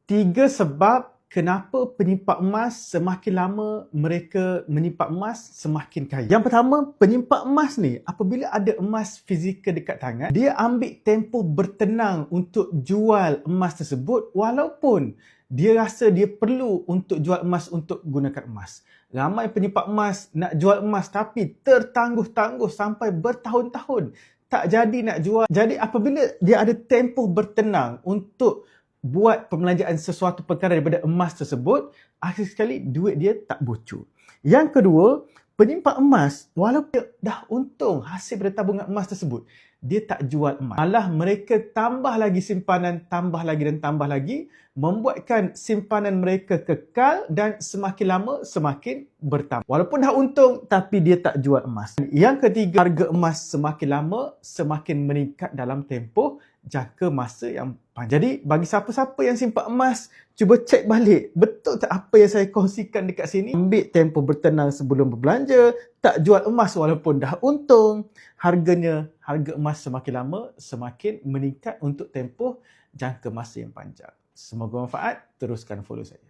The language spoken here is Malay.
Tiga sebab kenapa penyimpan emas semakin lama mereka menyimpan emas semakin kaya. Yang pertama, penyimpan emas ni apabila ada emas fizikal dekat tangan, dia ambil tempoh bertenang untuk jual emas tersebut walaupun dia rasa dia perlu untuk jual emas untuk gunakan emas. Ramai penyimpan emas nak jual emas tapi tertangguh-tangguh sampai bertahun-tahun tak jadi nak jual. Jadi apabila dia ada tempoh bertenang untuk buat pembelanjaan sesuatu perkara daripada emas tersebut, akhir sekali duit dia tak bocor. Yang kedua, penyimpan emas walaupun dia dah untung hasil daripada tabungan emas tersebut, dia tak jual emas. Malah mereka tambah lagi simpanan, tambah lagi dan tambah lagi, membuatkan simpanan mereka kekal dan semakin lama semakin bertambah. Walaupun dah untung tapi dia tak jual emas. Yang ketiga, harga emas semakin lama semakin meningkat dalam tempoh jangka masa yang panjang. Jadi bagi siapa-siapa yang simpan emas, cuba cek balik betul tak apa yang saya kongsikan dekat sini. Ambil tempoh bertenang sebelum berbelanja, tak jual emas walaupun dah untung. Harga emas semakin lama semakin meningkat untuk tempoh jangka masa yang panjang. Semoga manfaat, teruskan follow saya.